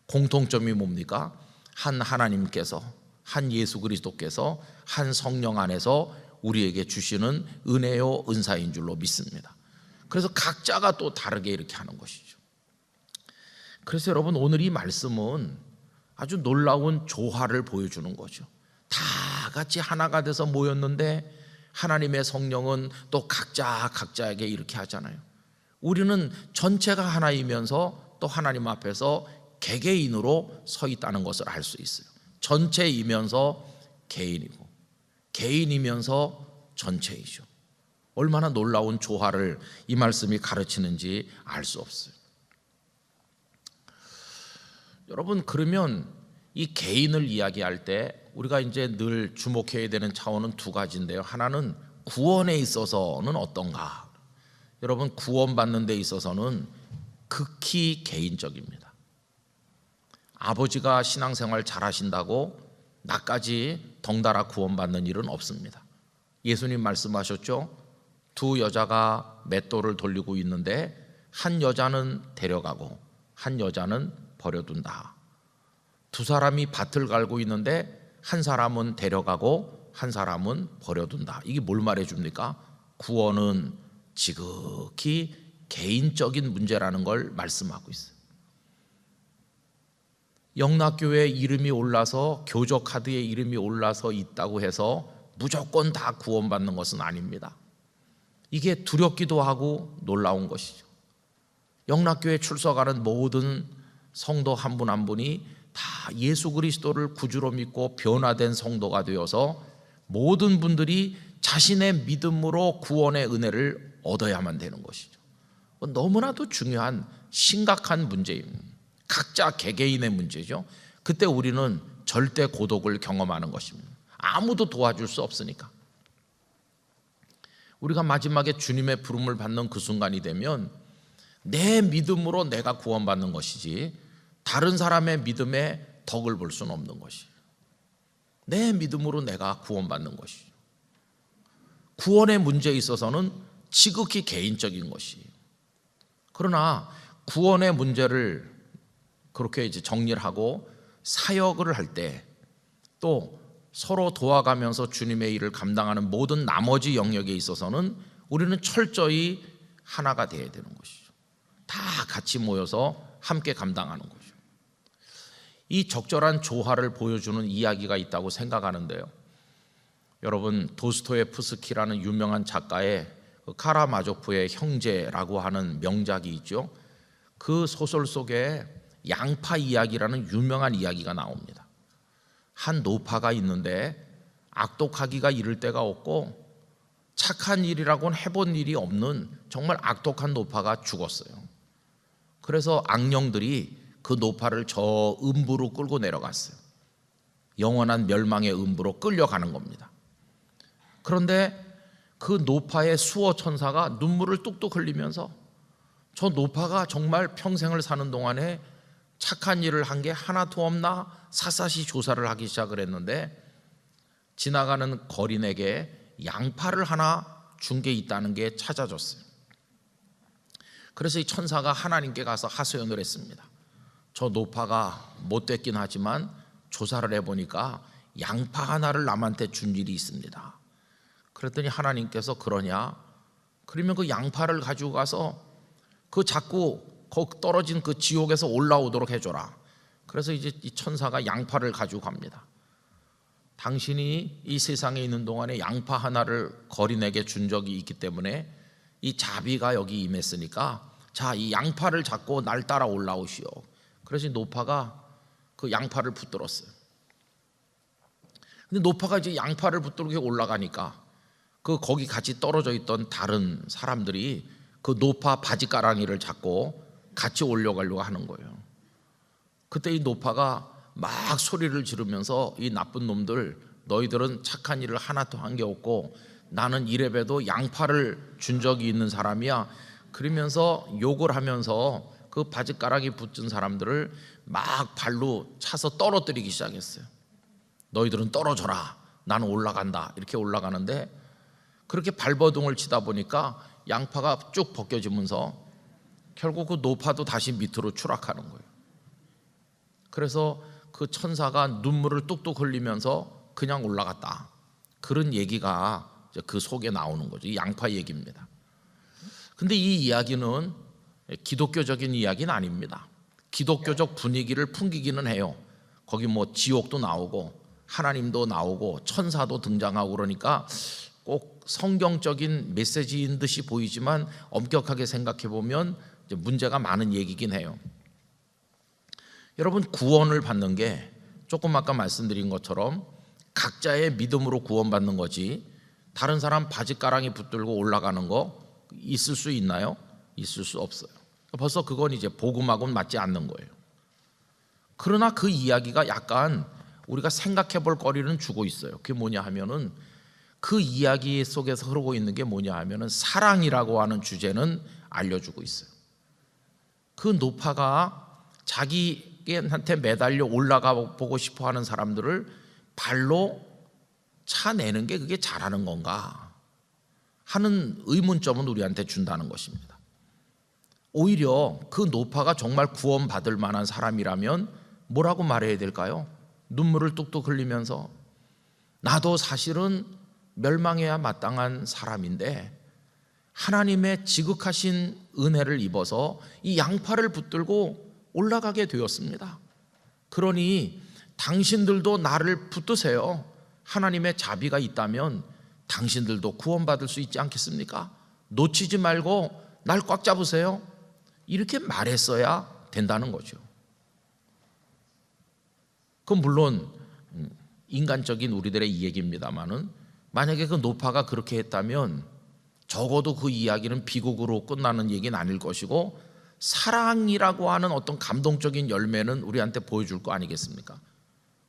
공통점이 뭡니까? 한 하나님께서, 한 예수 그리스도께서, 한 성령 안에서 우리에게 주시는 은혜요 은사인 줄로 믿습니다. 그래서 각자가 또 다르게 이렇게 하는 것이죠. 그래서 여러분, 오늘 이 말씀은 아주 놀라운 조화를 보여주는 거죠. 다 같이 하나가 돼서 모였는데 하나님의 성령은 또 각자에게 이렇게 하잖아요. 우리는 전체가 하나이면서 또 하나님 앞에서 개개인으로 서 있다는 것을 알 수 있어요. 전체이면서 개인이고 개인이면서 전체이죠. 얼마나 놀라운 조화를 이 말씀이 가르치는지 알 수 없어요. 여러분, 그러면 이 개인을 이야기할 때 우리가 이제 늘 주목해야 되는 차원은 두 가지인데요. 하나는 구원에 있어서는 어떤가? 여러분, 구원받는 데 있어서는 극히 개인적입니다. 아버지가 신앙생활 잘하신다고 나까지 덩달아 구원받는 일은 없습니다. 예수님 말씀하셨죠? 두 여자가 맷돌을 돌리고 있는데 한 여자는 데려가고 한 여자는 버려둔다. 두 사람이 밭을 갈고 있는데 한 사람은 데려가고 한 사람은 버려둔다. 이게 뭘 말해줍니까? 구원은 지극히 개인적인 문제라는 걸 말씀하고 있어요. 영락교회 이름이 올라서 교적 카드에 이름이 올라서 있다고 해서 무조건 다 구원받는 것은 아닙니다. 이게 두렵기도 하고 놀라운 것이죠. 영락교회 출석하는 모든 성도 한 분 한 분이 다 예수 그리스도를 구주로 믿고 변화된 성도가 되어서 모든 분들이 자신의 믿음으로 구원의 은혜를 얻어야만 되는 것이죠. 너무나도 중요한 심각한 문제입니다. 각자 개개인의 문제죠. 그때 우리는 절대 고독을 경험하는 것입니다. 아무도 도와줄 수 없으니까. 우리가 마지막에 주님의 부름을 받는 그 순간이 되면 내 믿음으로 내가 구원받는 것이지 다른 사람의 믿음에 덕을 볼 수는 없는 것이에요. 내 믿음으로 내가 구원받는 것이죠. 구원의 문제에 있어서는 지극히 개인적인 것이에요. 그러나 구원의 문제를 그렇게 이제 정리를 하고 사역을 할 때 또 서로 도와가면서 주님의 일을 감당하는 모든 나머지 영역에 있어서는 우리는 철저히 하나가 되어야 되는 것이죠. 다 같이 모여서 함께 감당하는 거죠. 이 적절한 조화를 보여주는 이야기가 있다고 생각하는데요. 여러분, 도스토예프스키라는 유명한 작가의 카라마조프의 형제라고 하는 명작이 있죠. 그 소설 속에 양파 이야기라는 유명한 이야기가 나옵니다. 한 노파가 있는데 악독하기가 이를 데가 없고 착한 일이라고는 해본 일이 없는 정말 악독한 노파가 죽었어요. 그래서 악령들이 그 노파를 저 음부로 끌고 내려갔어요. 영원한 멸망의 음부로 끌려가는 겁니다. 그런데 그 노파의 수호 천사가 눈물을 뚝뚝 흘리면서 저 노파가 정말 평생을 사는 동안에 착한 일을 한 게 하나도 없나 샅샅이 조사를 하기 시작을 했는데 지나가는 거린에게 양파를 하나 준 게 있다는 게 찾아졌어요. 그래서 이 천사가 하나님께 가서 하소연을 했습니다. 저 노파가 못됐긴 하지만 조사를 해보니까 양파 하나를 남한테 준 일이 있습니다. 그랬더니 하나님께서 그러냐? 그러면 그 양파를 가지고 가서 그 자꾸 거기 떨어진 그 지옥에서 올라오도록 해줘라. 그래서 이제 이 천사가 양파를 가지고 갑니다. 당신이 이 세상에 있는 동안에 양파 하나를 거린에게 준 적이 있기 때문에 이 자비가 여기 임했으니까 자, 이 양파를 잡고 날 따라 올라오시오. 그래서 이 노파가 그 양파를 붙들었어요. 근데 노파가 이제 양파를 붙들고 올라가니까 그 거기 같이 떨어져 있던 다른 사람들이 그 노파 바지가랑이를 잡고 같이 올려가려고 하는 거예요. 그때 이 노파가 막 소리를 지르면서 이 나쁜 놈들, 너희들은 착한 일을 하나도 한 게 없고 나는 이래봬도 양파를 준 적이 있는 사람이야. 그러면서 욕을 하면서 그 바지가랑이 붙은 사람들을 막 발로 차서 떨어뜨리기 시작했어요. 너희들은 떨어져라, 나는 올라간다. 이렇게 올라가는데 그렇게 발버둥을 치다 보니까 양파가 쭉 벗겨지면서 결국 그 노파도 다시 밑으로 추락하는 거예요. 그래서 그 천사가 눈물을 뚝뚝 흘리면서 그냥 올라갔다. 그런 얘기가 그 속에 나오는 거죠. 이 양파 얘기입니다. 근데 이 이야기는 기독교적인 이야기는 아닙니다. 기독교적 분위기를 풍기기는 해요. 거기 뭐 지옥도 나오고 하나님도 나오고 천사도 등장하고 그러니까 꼭 성경적인 메시지인 듯이 보이지만 엄격하게 생각해 보면 문제가 많은 얘기긴 해요. 여러분, 구원을 받는 게 조금 아까 말씀드린 것처럼 각자의 믿음으로 구원받는 거지 다른 사람 바지가랑이 붙들고 올라가는 거 있을 수 있나요? 있을 수 없어요. 벌써 그건 이제 복음하고는 맞지 않는 거예요. 그러나 그 이야기가 약간 우리가 생각해 볼 거리는 주고 있어요. 그게 뭐냐 하면은 그 이야기 속에서 흐르고 있는 게 뭐냐 하면은 사랑이라고 하는 주제는 알려주고 있어요. 그 노파가 자기한테 매달려 올라가 보고 싶어 하는 사람들을 발로 차내는 게 그게 잘하는 건가 하는 의문점은 우리한테 준다는 것입니다. 오히려 그 노파가 정말 구원받을 만한 사람이라면 뭐라고 말해야 될까요? 눈물을 뚝뚝 흘리면서 나도 사실은 멸망해야 마땅한 사람인데 하나님의 지극하신 은혜를 입어서 이 양파를 붙들고 올라가게 되었습니다. 그러니 당신들도 나를 붙드세요. 하나님의 자비가 있다면 당신들도 구원받을 수 있지 않겠습니까? 놓치지 말고 날 꽉 잡으세요. 이렇게 말했어야 된다는 거죠. 그건 물론 인간적인 우리들의 이야기입니다만은 만약에 그 노파가 그렇게 했다면 적어도 그 이야기는 비극으로 끝나는 얘기는 아닐 것이고 사랑이라고 하는 어떤 감동적인 열매는 우리한테 보여줄 거 아니겠습니까?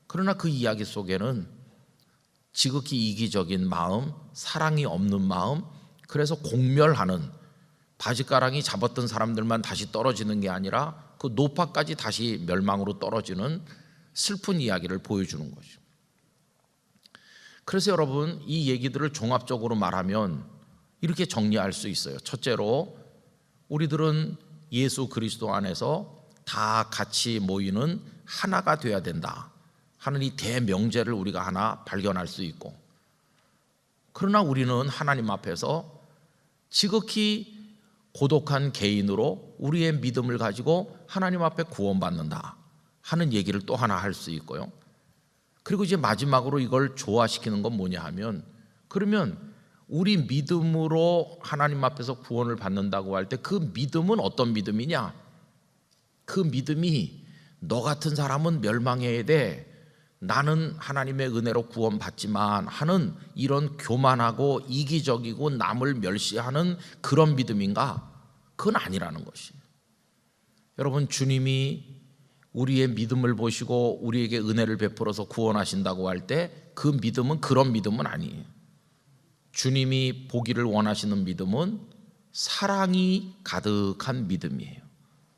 그러나 그 이야기 속에는 지극히 이기적인 마음, 사랑이 없는 마음, 그래서 공멸하는, 바지가랑이 잡았던 사람들만 다시 떨어지는 게 아니라 그 노파까지 다시 멸망으로 떨어지는 슬픈 이야기를 보여주는 거죠. 그래서 여러분, 이 얘기들을 종합적으로 말하면 이렇게 정리할 수 있어요. 첫째로 우리들은 예수 그리스도 안에서 다 같이 모이는 하나가 돼야 된다 하는 이 대명제를 우리가 하나 발견할 수 있고, 그러나 우리는 하나님 앞에서 지극히 고독한 개인으로 우리의 믿음을 가지고 하나님 앞에 구원받는다 하는 얘기를 또 하나 할 수 있고요. 그리고 이제 마지막으로 이걸 조화시키는 건 뭐냐 하면, 그러면 우리 믿음으로 하나님 앞에서 구원을 받는다고 할 때 그 믿음은 어떤 믿음이냐? 그 믿음이 너 같은 사람은 멸망해야 돼, 나는 하나님의 은혜로 구원받지만 하는 이런 교만하고 이기적이고 남을 멸시하는 그런 믿음인가? 그건 아니라는 것이에요. 여러분, 주님이 우리의 믿음을 보시고 우리에게 은혜를 베풀어서 구원하신다고 할 때 그 믿음은 그런 믿음은 아니에요. 주님이 보기를 원하시는 믿음은 사랑이 가득한 믿음이에요.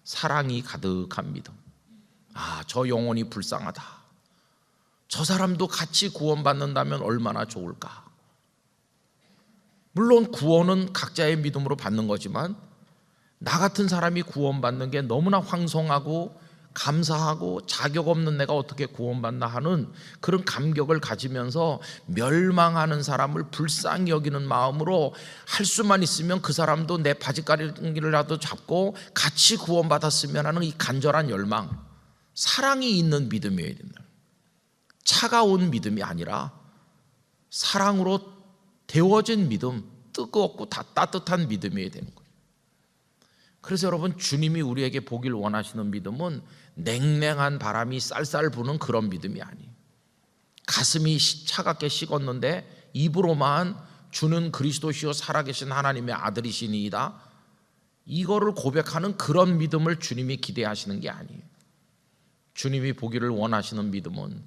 사랑이 가득한 믿음. 아, 저 영혼이 불쌍하다, 저 사람도 같이 구원받는다면 얼마나 좋을까. 물론 구원은 각자의 믿음으로 받는 거지만 나 같은 사람이 구원받는 게 너무나 황송하고 감사하고 자격 없는 내가 어떻게 구원받나 하는 그런 감격을 가지면서 멸망하는 사람을 불쌍히 여기는 마음으로 할 수만 있으면 그 사람도 내 바지가랑이라도 잡고 같이 구원받았으면 하는 이 간절한 열망, 사랑이 있는 믿음이어야 된다. 차가운 믿음이 아니라 사랑으로 데워진 믿음, 뜨겁고 다 따뜻한 믿음이어야 되는 거예요. 그래서 여러분, 주님이 우리에게 보길 원하시는 믿음은 냉랭한 바람이 쌀쌀 부는 그런 믿음이 아니에요. 가슴이 차갑게 식었는데 입으로만 주는 그리스도시요 살아계신 하나님의 아들이시니이다, 이거를 고백하는 그런 믿음을 주님이 기대하시는 게 아니에요. 주님이 보기를 원하시는 믿음은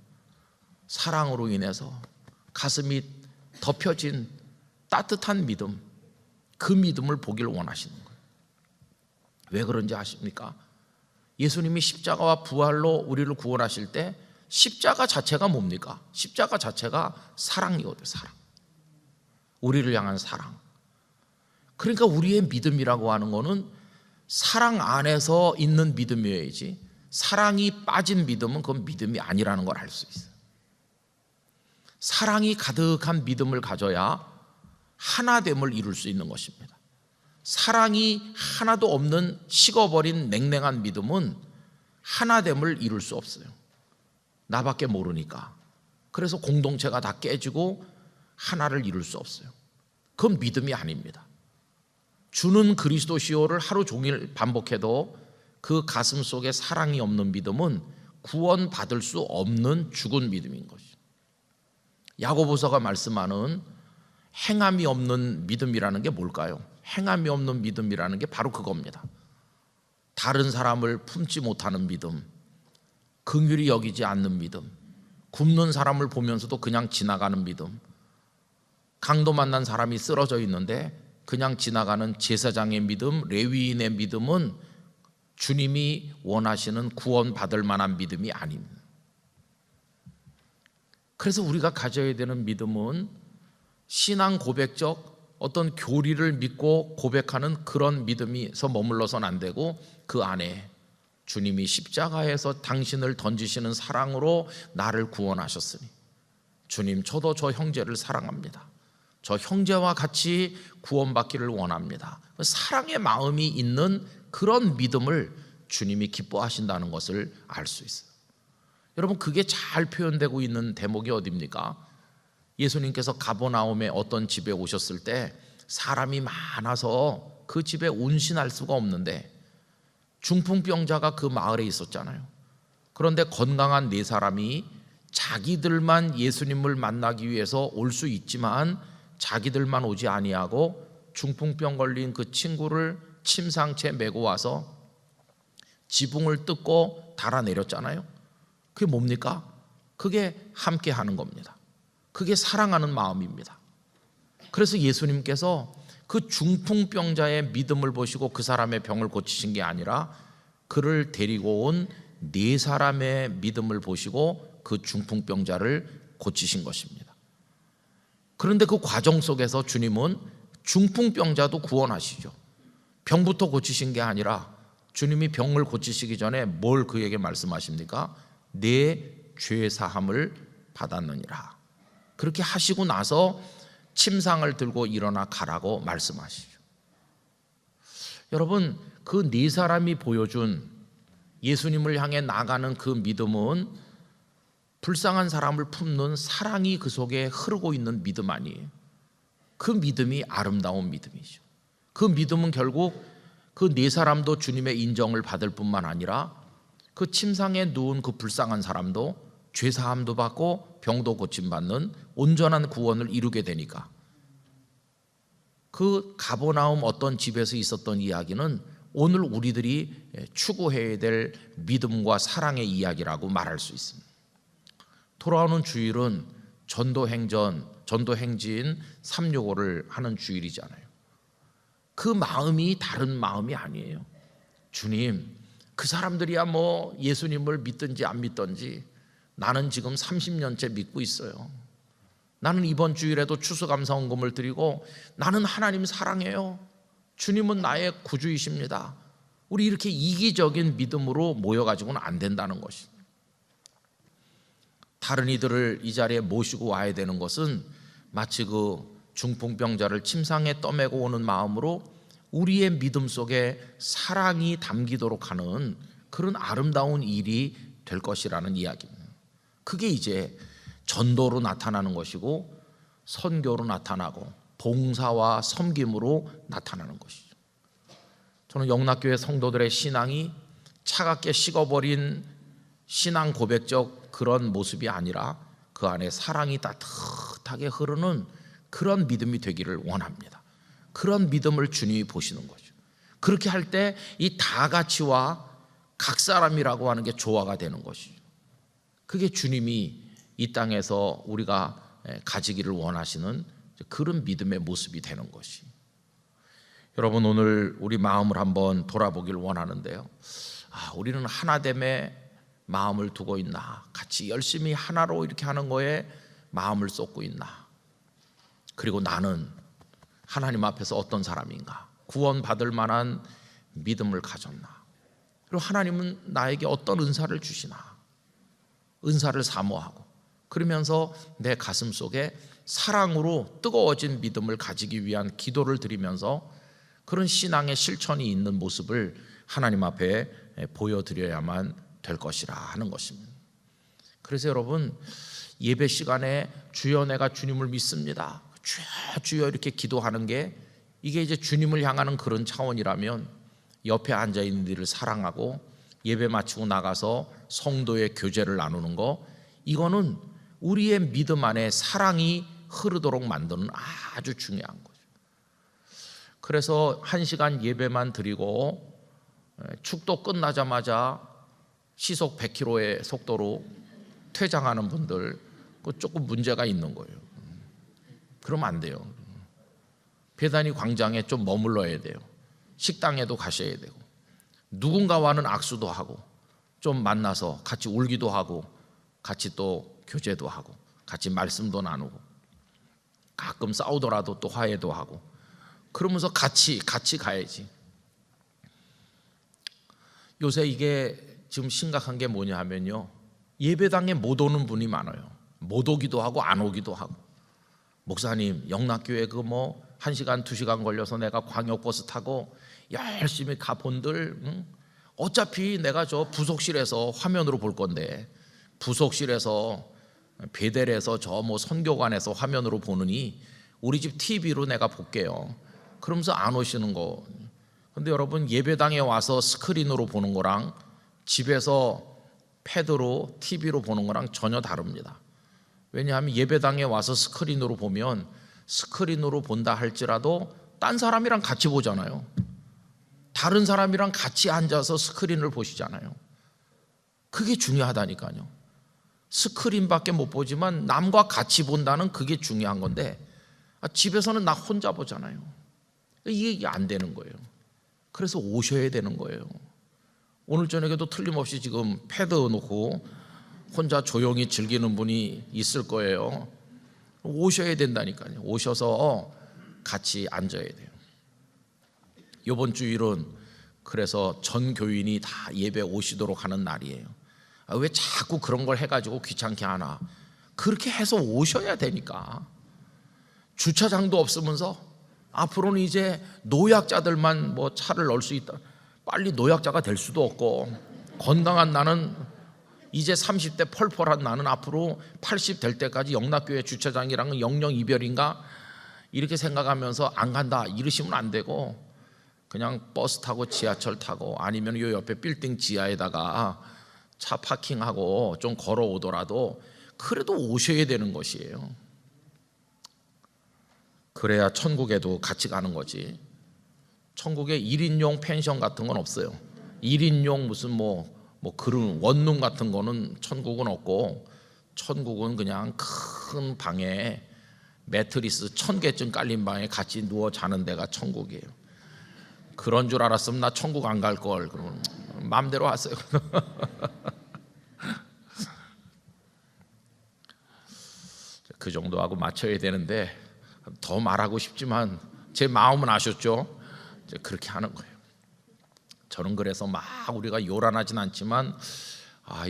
사랑으로 인해서 가슴이 덮여진 따뜻한 믿음, 그 믿음을 보기를 원하시는 거예요. 왜 그런지 아십니까? 예수님이 십자가와 부활로 우리를 구원하실 때 십자가 자체가 뭡니까? 십자가 자체가 사랑이거든요. 사랑. 우리를 향한 사랑. 그러니까 우리의 믿음이라고 하는 거는 사랑 안에서 있는 믿음이어야지, 사랑이 빠진 믿음은 그건 믿음이 아니라는 걸 알 수 있어요. 사랑이 가득한 믿음을 가져야 하나됨을 이룰 수 있는 것입니다. 사랑이 하나도 없는 식어버린 냉랭한 믿음은 하나됨을 이룰 수 없어요. 나밖에 모르니까. 그래서 공동체가 다 깨지고 하나를 이룰 수 없어요. 그건 믿음이 아닙니다. 주는 그리스도시요를 하루 종일 반복해도 그 가슴 속에 사랑이 없는 믿음은 구원받을 수 없는 죽은 믿음인 것이죠. 야고보서가 말씀하는 행함이 없는 믿음이라는 게 뭘까요? 행함이 없는 믿음이라는 게 바로 그겁니다. 다른 사람을 품지 못하는 믿음, 긍휼히 여기지 않는 믿음, 굶는 사람을 보면서도 그냥 지나가는 믿음, 강도 만난 사람이 쓰러져 있는데 그냥 지나가는 제사장의 믿음, 레위인의 믿음은 주님이 원하시는 구원받을 만한 믿음이 아닙니다. 그래서 우리가 가져야 되는 믿음은 신앙 고백적 어떤 교리를 믿고 고백하는 그런 믿음이서 머물러서는 안 되고, 그 안에 주님이 십자가에서 당신을 던지시는 사랑으로 나를 구원하셨으니, 주님, 저도 저 형제를 사랑합니다, 저 형제와 같이 구원받기를 원합니다, 사랑의 마음이 있는 그런 믿음을 주님이 기뻐하신다는 것을 알 수 있어요. 여러분, 그게 잘 표현되고 있는 대목이 어디입니까? 예수님께서 가버나움에 어떤 집에 오셨을 때 사람이 많아서 그 집에 운신할 수가 없는데 중풍병자가 그 마을에 있었잖아요. 그런데 건강한 네 사람이 자기들만 예수님을 만나기 위해서 올 수 있지만 자기들만 오지 아니하고 중풍병 걸린 그 친구를 침상채 메고 와서 지붕을 뜯고 달아내렸잖아요. 그게 뭡니까? 그게 함께 하는 겁니다. 그게 사랑하는 마음입니다. 그래서 예수님께서 그 중풍병자의 믿음을 보시고 그 사람의 병을 고치신 게 아니라 그를 데리고 온 네 사람의 믿음을 보시고 그 중풍병자를 고치신 것입니다. 그런데 그 과정 속에서 주님은 중풍병자도 구원하시죠. 병부터 고치신 게 아니라 주님이 병을 고치시기 전에 뭘 그에게 말씀하십니까? 내 죄 사함을 받았느니라. 그렇게 하시고 나서 침상을 들고 일어나 가라고 말씀하시죠. 여러분, 그 네 사람이 보여준 예수님을 향해 나가는 그 믿음은 불쌍한 사람을 품는 사랑이 그 속에 흐르고 있는 믿음 아니에요. 그 믿음이 아름다운 믿음이죠. 그 믿음은 결국 그 네 사람도 주님의 인정을 받을 뿐만 아니라 그 침상에 누운 그 불쌍한 사람도 죄사함도 받고 병도 고침받는 온전한 구원을 이루게 되니까, 그 가버나움 어떤 집에서 있었던 이야기는 오늘 우리들이 추구해야 될 믿음과 사랑의 이야기라고 말할 수 있습니다. 돌아오는 주일은 전도행진 365를 하는 주일이잖아요. 그 마음이 다른 마음이 아니에요. 주님, 그 사람들이야 뭐 예수님을 믿든지 안 믿든지 나는 지금 30년째 믿고 있어요. 나는 이번 주일에도 추수감사헌금을 드리고 나는 하나님 사랑해요. 주님은 나의 구주이십니다. 우리 이렇게 이기적인 믿음으로 모여가지고는 안 된다는 것이. 다른 이들을 이 자리에 모시고 와야 되는 것은 마치 그 중풍병자를 침상에 떠매고 오는 마음으로 우리의 믿음 속에 사랑이 담기도록 하는 그런 아름다운 일이 될 것이라는 이야기입니다. 그게 이제 전도로 나타나는 것이고 선교로 나타나고 봉사와 섬김으로 나타나는 것이죠. 저는 영락교회 성도들의 신앙이 차갑게 식어버린 신앙 고백적 그런 모습이 아니라 그 안에 사랑이 따뜻하게 흐르는 그런 믿음이 되기를 원합니다. 그런 믿음을 주님이 보시는 거죠. 그렇게 할 때 이 다같이와 각 사람이라고 하는 게 조화가 되는 것이죠. 그게 주님이 이 땅에서 우리가 가지기를 원하시는 그런 믿음의 모습이 되는 것이. 여러분, 오늘 우리 마음을 한번 돌아보길 원하는데요. 우리는 하나됨에 마음을 두고 있나? 같이 열심히 하나로 이렇게 하는 거에 마음을 쏟고 있나? 그리고 나는 하나님 앞에서 어떤 사람인가? 구원받을 만한 믿음을 가졌나? 그리고 하나님은 나에게 어떤 은사를 주시나? 은사를 사모하고 그러면서 내 가슴 속에 사랑으로 뜨거워진 믿음을 가지기 위한 기도를 드리면서 그런 신앙의 실천이 있는 모습을 하나님 앞에 보여드려야만 될 것이라 하는 것입니다. 그래서 여러분, 예배 시간에 주여 내가 주님을 믿습니다, 주여 주여 이렇게 기도하는 게 이게 이제 주님을 향하는 그런 차원이라면 옆에 앉아있는 이들을 사랑하고 예배 마치고 나가서 성도의 교제를 나누는 거, 이거는 우리의 믿음 안에 사랑이 흐르도록 만드는 아주 중요한 거죠. 그래서 1시간 예배만 드리고 축도 끝나자마자 시속 100km의 속도로 퇴장하는 분들, 그 조금 문제가 있는 거예요. 그러면 안 돼요. 베다니 광장에 좀 머물러야 돼요. 식당에도 가셔야 되고 누군가와는 악수도 하고 좀 만나서 같이 울기도 하고 같이 또 교제도 하고 같이 말씀도 나누고 가끔 싸우더라도 또 화해도 하고 그러면서 같이 가야지. 요새 이게 지금 심각한 게 뭐냐 하면요, 예배당에 못 오는 분이 많아요. 못 오기도 하고 안 오기도 하고, 목사님 영락교회 그 뭐 1시간 2시간 걸려서 내가 광역버스 타고 열심히 가본들 어차피 내가 저 부속실에서 화면으로 볼 건데, 부속실에서 베델에서 저 뭐 선교관에서 화면으로 보느니 우리 집 TV로 내가 볼게요. 그러면서 안 오시는 거. 근데 여러분, 예배당에 와서 스크린으로 보는 거랑 집에서 패드로 TV로 보는 거랑 전혀 다릅니다. 왜냐하면 예배당에 와서 스크린으로 보면 스크린으로 본다 할지라도 딴 사람이랑 같이 보잖아요. 다른 사람이랑 같이 앉아서 스크린을 보시잖아요. 그게 중요하다니까요. 스크린밖에 못 보지만 남과 같이 본다는 그게 중요한 건데, 집에서는 나 혼자 보잖아요. 이게 안 되는 거예요. 그래서 오셔야 되는 거예요. 오늘 저녁에도 틀림없이 지금 패드 놓고 혼자 조용히 즐기는 분이 있을 거예요. 오셔야 된다니까요. 오셔서 같이 앉아야 돼요. 이번 주일은 그래서 전 교인이 다 예배 오시도록 하는 날이에요. 왜 자꾸 그런 걸 해가지고 귀찮게 하나? 그렇게 해서 오셔야 되니까. 주차장도 없으면서 앞으로는 이제 노약자들만 뭐 차를 넣을 수 있다. 빨리 노약자가 될 수도 없고, 건강한 나는, 이제 30대 펄펄한 나는 앞으로 80 될 때까지 영락교회 주차장이랑은 영영 이별인가 이렇게 생각하면서 안 간다 이러시면 안 되고, 그냥 버스 타고 지하철 타고 아니면 요 옆에 빌딩 지하에다가 차 파킹하고 좀 걸어오더라도 그래도 오셔야 되는 것이에요. 그래야 천국에도 같이 가는 거지. 천국에 1인용 펜션 같은 건 없어요. 1인용 무슨 뭐 그런 원룸 같은 거는 천국은 없고, 천국은 그냥 큰 방에 매트리스 1000개쯤 깔린 방에 같이 누워 자는 데가 천국이에요. 그런 줄 알았으면 나 천국 안 갈 걸. 그러면 마음대로 하세요. 그 정도 하고 맞춰야 되는데, 더 말하고 싶지만 제 마음은 아셨죠? 이제 그렇게 하는 거예요. 저는 그래서 막 우리가 요란하진 않지만,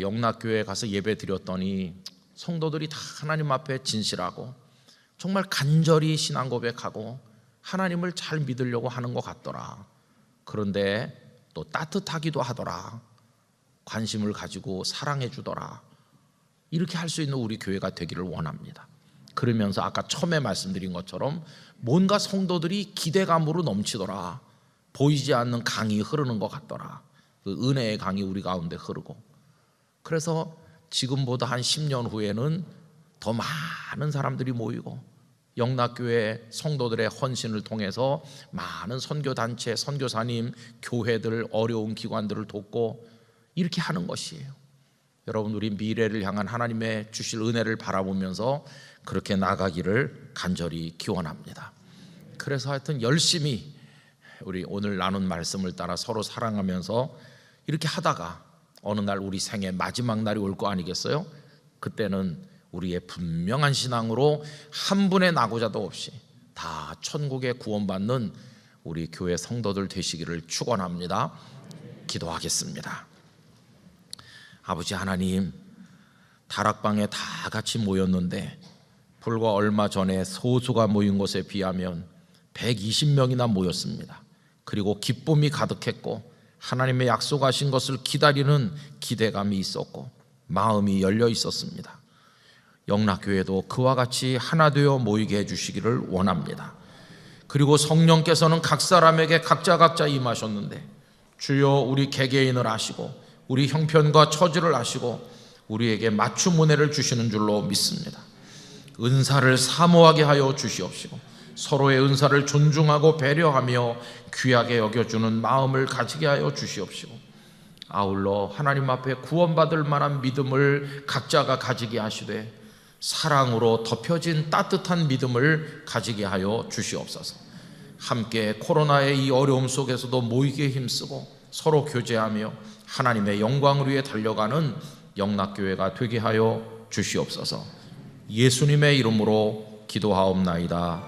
영락교회 가서 예배 드렸더니 성도들이 다 하나님 앞에 진실하고 정말 간절히 신앙 고백하고 하나님을 잘 믿으려고 하는 것 같더라. 그런데 또 따뜻하기도 하더라. 관심을 가지고 사랑해 주더라. 이렇게 할 수 있는 우리 교회가 되기를 원합니다. 그러면서 아까 처음에 말씀드린 것처럼 뭔가 성도들이 기대감으로 넘치더라. 보이지 않는 강이 흐르는 것 같더라. 그 은혜의 강이 우리 가운데 흐르고, 그래서 지금보다 한 10년 후에는 더 많은 사람들이 모이고, 영락교회 성도들의 헌신을 통해서 많은 선교단체, 선교사님, 교회들, 어려운 기관들을 돕고 이렇게 하는 것이에요. 여러분, 우리 미래를 향한 하나님의 주실 은혜를 바라보면서 그렇게 나가기를 간절히 기원합니다. 그래서 하여튼 열심히 우리 오늘 나눈 말씀을 따라 서로 사랑하면서 이렇게 하다가 어느 날 우리 생애 마지막 날이 올 거 아니겠어요? 그때는 우리의 분명한 신앙으로 한 분의 낙오자도 없이 다 천국에 구원받는 우리 교회 성도들 되시기를 축원합니다. 기도하겠습니다. 아버지 하나님, 다락방에 다 같이 모였는데 불과 얼마 전에 소수가 모인 곳에 비하면 120명이나 모였습니다. 그리고 기쁨이 가득했고 하나님의 약속하신 것을 기다리는 기대감이 있었고 마음이 열려 있었습니다. 영락교회도 그와 같이 하나 되어 모이게 해주시기를 원합니다. 그리고 성령께서는 각 사람에게 각자 임하셨는데, 주여 우리 개개인을 아시고 우리 형편과 처지를 아시고 우리에게 맞춤 은혜를 주시는 줄로 믿습니다. 은사를 사모하게 하여 주시옵시고 서로의 은사를 존중하고 배려하며 귀하게 여겨주는 마음을 가지게 하여 주시옵시고, 아울러 하나님 앞에 구원받을 만한 믿음을 각자가 가지게 하시되 사랑으로 덮여진 따뜻한 믿음을 가지게 하여 주시옵소서. 함께 코로나의 이 어려움 속에서도 모이게 힘쓰고 서로 교제하며 하나님의 영광을 위해 달려가는 영락교회가 되게 하여 주시옵소서. 예수님의 이름으로 기도하옵나이다.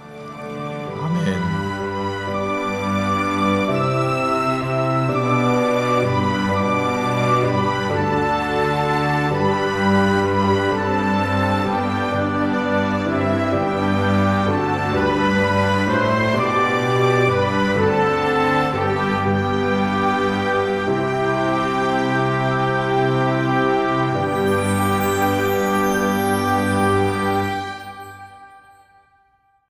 아멘.